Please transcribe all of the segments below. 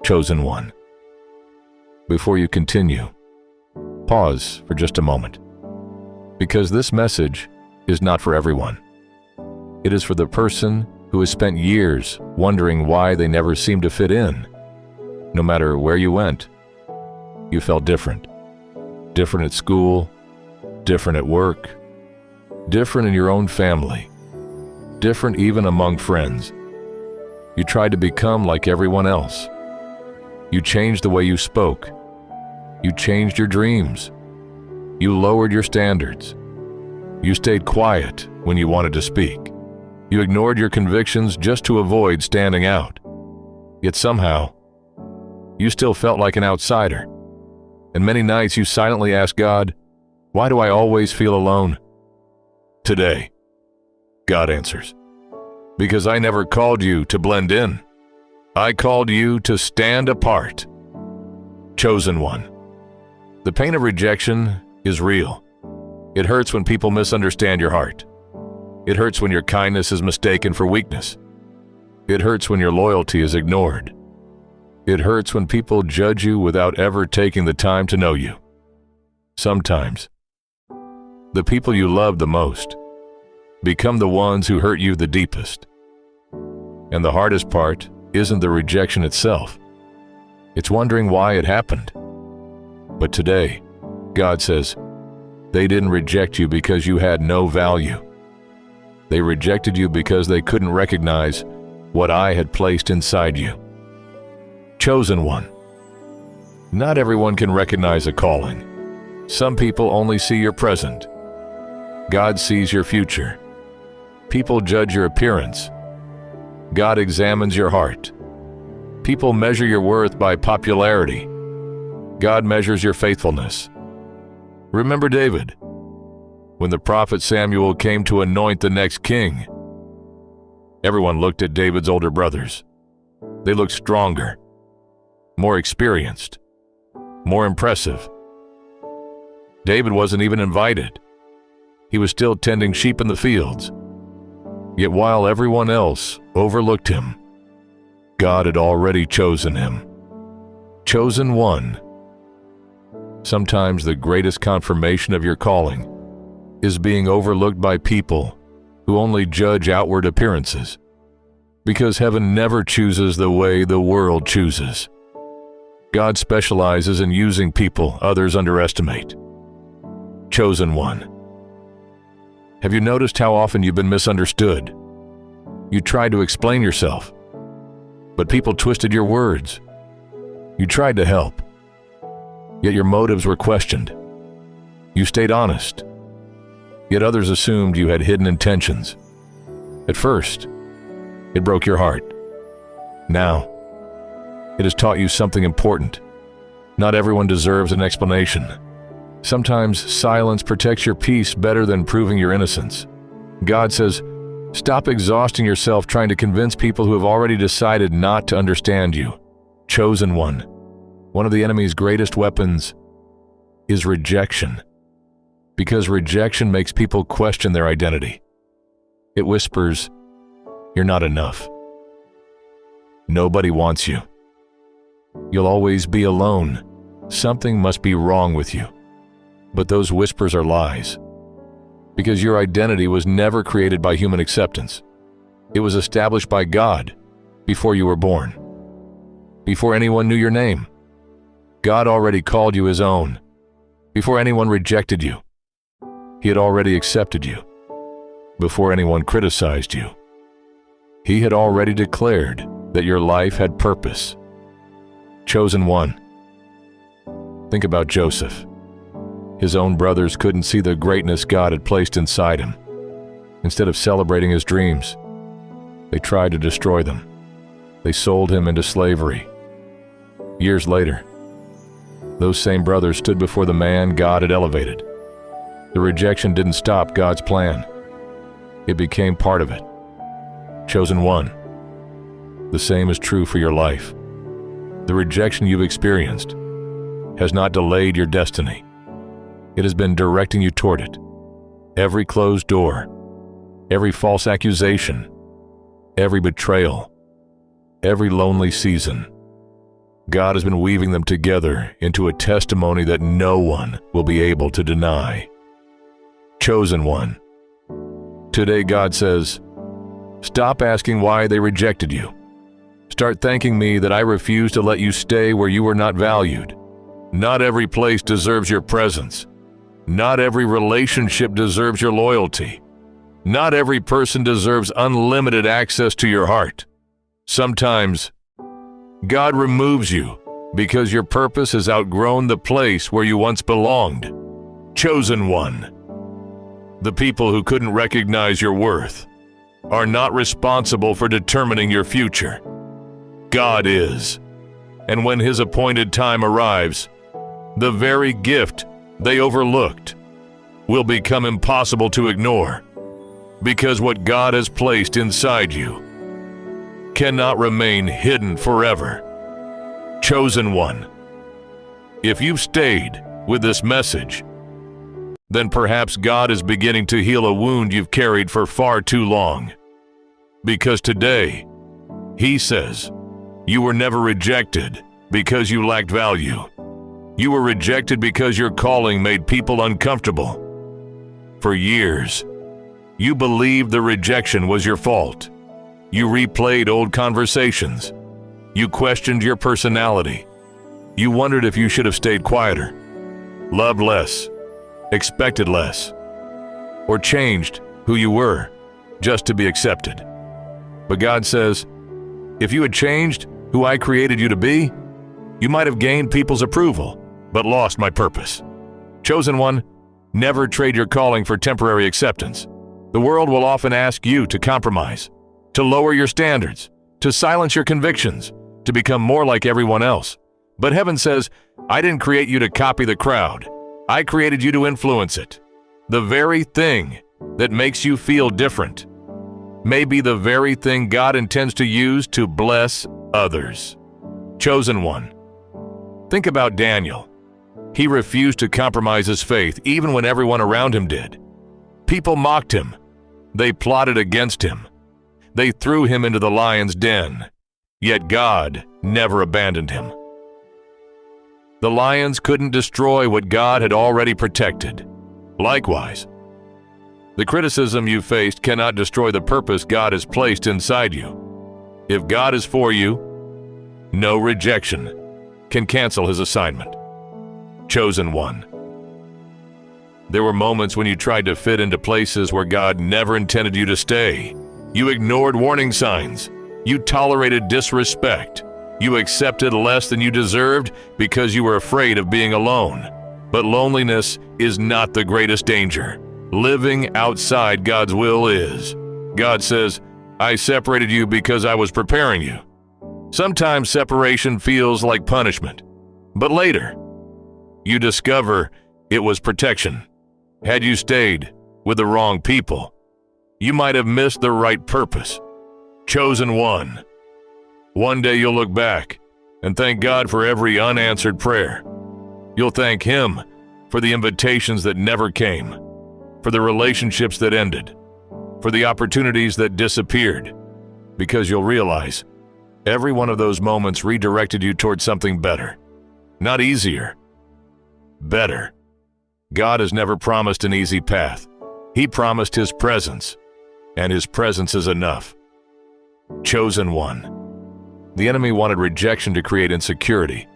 chosen one. Before you continue, pause for just a moment, because this message is not for everyone. It is for the person who has spent years wondering why they never seemed to fit in. No matter where you went, you felt different. Different at school, different at work, different in your own family, different even among friends. You tried to become like everyone else. You changed the way you spoke. You changed your dreams. You lowered your standards. You stayed quiet when you wanted to speak. You ignored your convictions just to avoid standing out. Yet somehow, you still felt like an outsider. And many nights you silently asked God, "Why do I always feel alone?" Today, God answers, "Because I never called you to blend in. I called you to stand apart." Chosen one. The pain of rejection is real. It hurts when people misunderstand your heart. It hurts when your kindness is mistaken for weakness. It hurts when your loyalty is ignored. It hurts when people judge you without ever taking the time to know you. Sometimes, the people you love the most become the ones who hurt you the deepest. And the hardest part isn't the rejection itself. It's wondering why it happened. But today, God says, they didn't reject you because you had no value. They rejected you because they couldn't recognize what I had placed inside you. Chosen one. Not everyone can recognize a calling. Some people only see your present. God sees your future. People judge your appearance. God examines your heart. People measure your worth by popularity. God measures your faithfulness. Remember David, when the prophet Samuel came to anoint the next king. Everyone looked at David's older brothers. They looked stronger, more experienced, more impressive. David wasn't even invited. He was still tending sheep in the fields. Yet while everyone else overlooked him, God had already chosen him. Chosen one. Sometimes the greatest confirmation of your calling is being overlooked by people who only judge outward appearances, because heaven never chooses the way the world chooses. God specializes in using people others underestimate. Chosen one. Have you noticed how often you've been misunderstood? You tried to explain yourself, but people twisted your words. You tried to help, yet your motives were questioned. You stayed honest, yet others assumed you had hidden intentions. At first, it broke your heart. Now, it has taught you something important. Not everyone deserves an explanation. Sometimes silence protects your peace better than proving your innocence. God says, stop exhausting yourself trying to convince people who have already decided not to understand you. Chosen one. One of the enemy's greatest weapons is rejection. Because rejection makes people question their identity. It whispers, "You're not enough. Nobody wants you. You'll always be alone. Something must be wrong with you." But those whispers are lies. Because your identity was never created by human acceptance. It was established by God before you were born. Before anyone knew your name. God already called you His own. Before anyone rejected you, He had already accepted you. Before anyone criticized you, He had already declared that your life had purpose. Chosen one. Think about Joseph. His own brothers couldn't see the greatness God had placed inside him. Instead of celebrating his dreams, they tried to destroy them. They sold him into slavery. Years later, those same brothers stood before the man God had elevated. The rejection didn't stop God's plan. It became part of it. Chosen one. The same is true for your life. The rejection you've experienced has not delayed your destiny. It has been directing you toward it. Every closed door, every false accusation, every betrayal, every lonely season, God has been weaving them together into a testimony that no one will be able to deny. Chosen one. Today God says, stop asking why they rejected you. Start thanking me that I refuse to let you stay where you were not valued. Not every place deserves your presence. Not every relationship deserves your loyalty. Not every person deserves unlimited access to your heart. Sometimes, God removes you because your purpose has outgrown the place where you once belonged. Chosen one. The people who couldn't recognize your worth are not responsible for determining your future. God is. And when His appointed time arrives, the very gift they overlooked will become impossible to ignore, because what God has placed inside you cannot remain hidden forever. Chosen one. If you've stayed with this message, then perhaps God is beginning to heal a wound you've carried for far too long. Because today, He says, you were never rejected because you lacked value. You were rejected because your calling made people uncomfortable. For years, you believed the rejection was your fault. You replayed old conversations. You questioned your personality. You wondered if you should have stayed quieter, loved less, expected less, or changed who you were just to be accepted. But God says, if you had changed who I created you to be, you might have gained people's approval, but lost my purpose. Chosen one, never trade your calling for temporary acceptance. The world will often ask you to compromise, to lower your standards, to silence your convictions, to become more like everyone else. But heaven says, I didn't create you to copy the crowd. I created you to influence it. The very thing that makes you feel different may be the very thing God intends to use to bless others. Chosen one. Think about Daniel. He refused to compromise his faith even when everyone around him did. People mocked him. They plotted against him. They threw him into the lion's den. Yet God never abandoned him. The lions couldn't destroy what God had already protected. Likewise, the criticism you faced cannot destroy the purpose God has placed inside you. If God is for you, no rejection can cancel His assignment. Chosen one. There were moments when you tried to fit into places where God never intended you to stay. You ignored warning signs. You tolerated disrespect. You accepted less than you deserved because you were afraid of being alone. But loneliness is not the greatest danger. Living outside God's will is. God says, I separated you because I was preparing you. Sometimes separation feels like punishment, but later, you discover it was protection. Had you stayed with the wrong people, you might have missed the right purpose. Chosen one. One day you'll look back and thank God for every unanswered prayer. You'll thank Him for the invitations that never came, for the relationships that ended, for the opportunities that disappeared, because you'll realize every one of those moments redirected you towards something better. Not easier, better. God has never promised an easy path. He promised His presence, and His presence is enough. Chosen one. The enemy wanted rejection to create insecurity,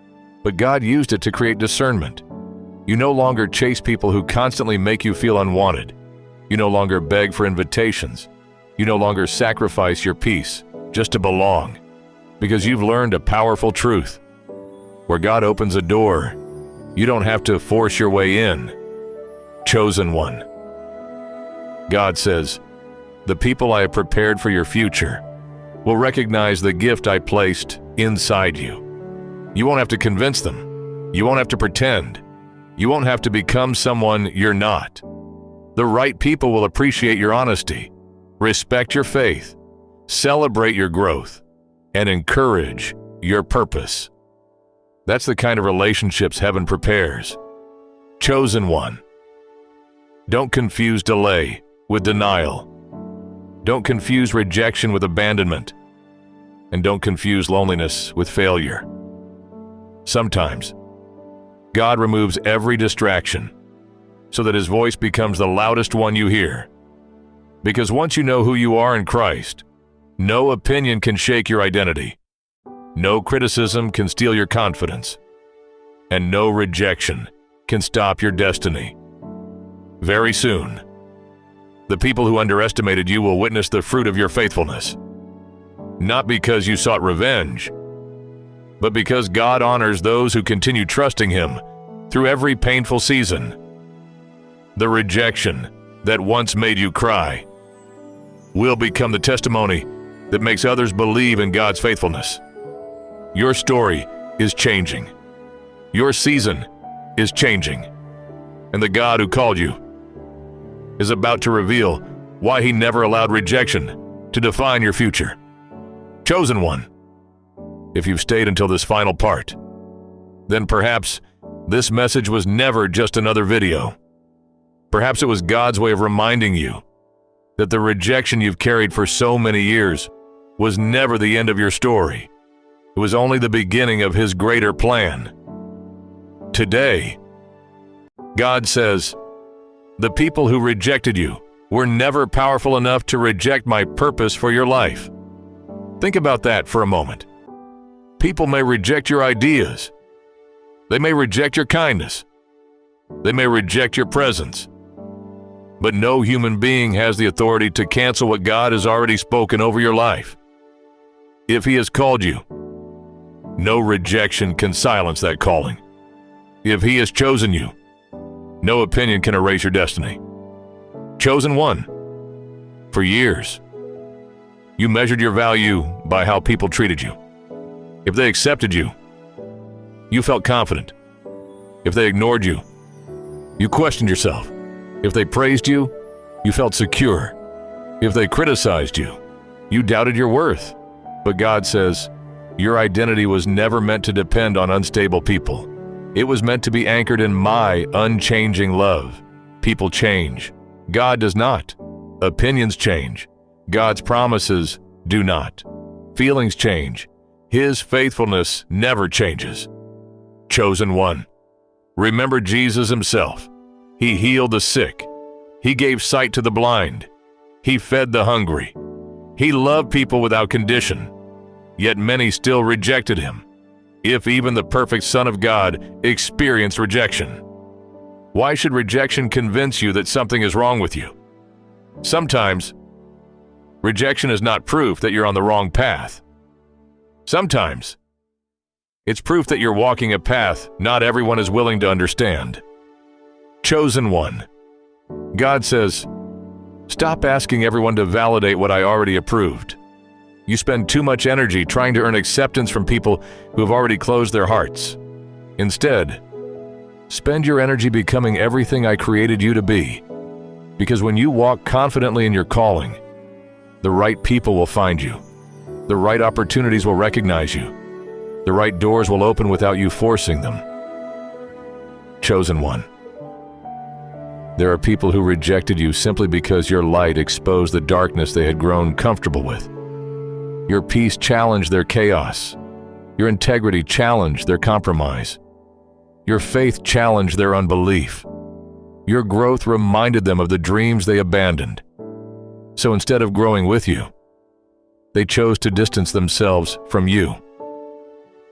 but God used it to create discernment. You no longer chase people who constantly make you feel unwanted. You no longer beg for invitations. You no longer sacrifice your peace just to belong, because you've learned a powerful truth. Where God opens a door, you don't have to force your way in. Chosen one. God says, the people I have prepared for your future will recognize the gift I placed inside you. You won't have to convince them. You won't have to pretend. You won't have to become someone you're not. The right people will appreciate your honesty, respect your faith, celebrate your growth, and encourage your purpose. That's the kind of relationships heaven prepares. Chosen one. Don't confuse delay with denial. Don't confuse rejection with abandonment. And don't confuse loneliness with failure. Sometimes, God removes every distraction so that His voice becomes the loudest one you hear. Because once you know who you are in Christ, no opinion can shake your identity. No criticism can steal your confidence. And no rejection can stop your destiny. Very soon, the people who underestimated you will witness the fruit of your faithfulness. Not because you sought revenge, but because God honors those who continue trusting Him through every painful season. The rejection that once made you cry will become the testimony that makes others believe in God's faithfulness. Your story is changing. Your season is changing. And the God who called you is about to reveal why He never allowed rejection to define your future. Chosen one. If you've stayed until this final part, then perhaps this message was never just another video. Perhaps it was God's way of reminding you that the rejection you've carried for so many years was never the end of your story. It was only the beginning of His greater plan. Today, God says, the people who rejected you were never powerful enough to reject my purpose for your life. Think about that for a moment. People may reject your ideas. They may reject your kindness. They may reject your presence. But no human being has the authority to cancel what God has already spoken over your life. If He has called you, no rejection can silence that calling. If He has chosen you, no opinion can erase your destiny. Chosen one. For years, you measured your value by how people treated you. If they accepted you, you felt confident. If they ignored you, you questioned yourself. If they praised you, you felt secure. If they criticized you, you doubted your worth. But God says, your identity was never meant to depend on unstable people. It was meant to be anchored in my unchanging love. People change. God does not. Opinions change. God's promises do not. Feelings change. His faithfulness never changes. Chosen one. Remember Jesus Himself. He healed the sick. He gave sight to the blind. He fed the hungry. He loved people without condition. Yet many still rejected Him. If even the perfect Son of God experienced rejection, why should rejection convince you that something is wrong with you? Sometimes, rejection is not proof that you're on the wrong path. Sometimes, it's proof that you're walking a path not everyone is willing to understand. Chosen one. God says, stop asking everyone to validate what I already approved. You spend too much energy trying to earn acceptance from people who have already closed their hearts. Instead, spend your energy becoming everything I created you to be. Because when you walk confidently in your calling, the right people will find you. The right opportunities will recognize you. The right doors will open without you forcing them. Chosen one. There are people who rejected you simply because your light exposed the darkness they had grown comfortable with. Your peace challenged their chaos. Your integrity challenged their compromise. Your faith challenged their unbelief. Your growth reminded them of the dreams they abandoned. So instead of growing with you, they chose to distance themselves from you.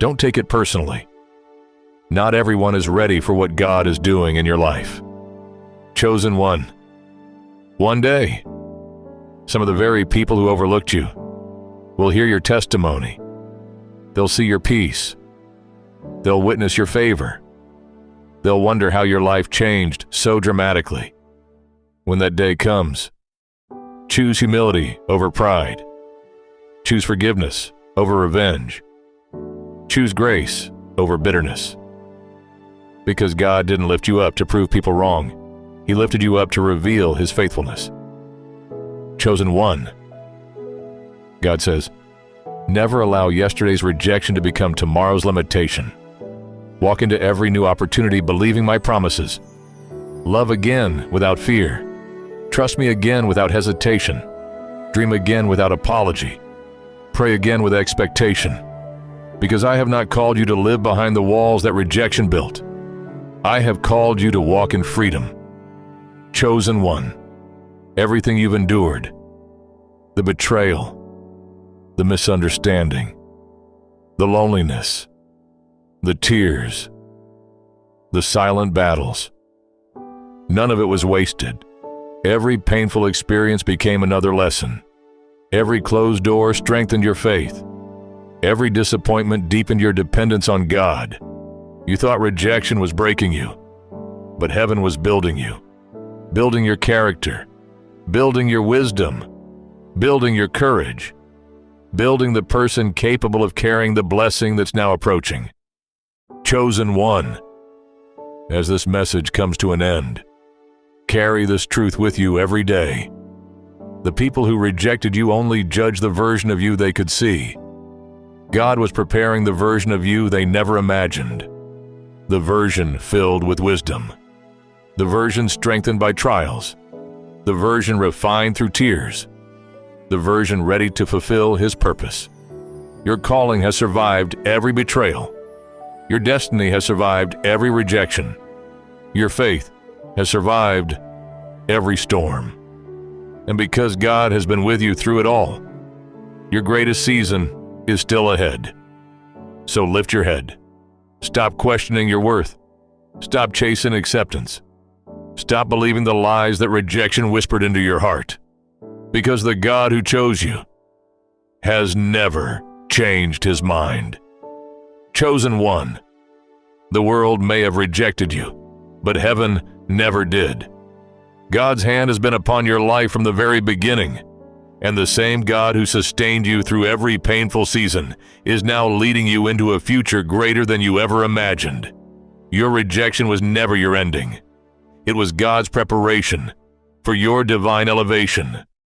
Don't take it personally. Not everyone is ready for what God is doing in your life. Chosen one. One day, some of the very people who overlooked you will hear your testimony. They'll see your peace. They'll witness your favor. They'll wonder how your life changed so dramatically. When that day comes, choose humility over pride. Choose forgiveness over revenge. Choose grace over bitterness. Because God didn't lift you up to prove people wrong. He lifted you up to reveal His faithfulness. Chosen one. God says, never allow yesterday's rejection to become tomorrow's limitation. Walk into every new opportunity believing my promises. Love again without fear. Trust me again without hesitation. Dream again without apology. Pray again with expectation. Because I have not called you to live behind the walls that rejection built. I have called you to walk in freedom. Chosen one. Everything you've endured, the betrayal, the misunderstanding, the loneliness, the tears, the silent battles. None of it was wasted. Every painful experience became another lesson. Every closed door strengthened your faith. Every disappointment deepened your dependence on God. You thought rejection was breaking you, but heaven was building you, building your character, building your wisdom, building your courage, building the person capable of carrying the blessing that's now approaching. Chosen one. As this message comes to an end, carry this truth with you every day. The people who rejected you only judged the version of you they could see. God was preparing the version of you they never imagined. The version filled with wisdom. The version strengthened by trials. The version refined through tears. The version ready to fulfill His purpose. Your calling has survived every betrayal. Your destiny has survived every rejection. Your faith has survived every storm. And because God has been with you through it all, your greatest season is still ahead. So lift your head. Stop questioning your worth. Stop chasing acceptance. Stop believing the lies that rejection whispered into your heart. Because the God who chose you has never changed His mind. Chosen one. The world may have rejected you, but heaven never did. God's hand has been upon your life from the very beginning, and the same God who sustained you through every painful season is now leading you into a future greater than you ever imagined. Your rejection was never your ending. It was God's preparation for your divine elevation.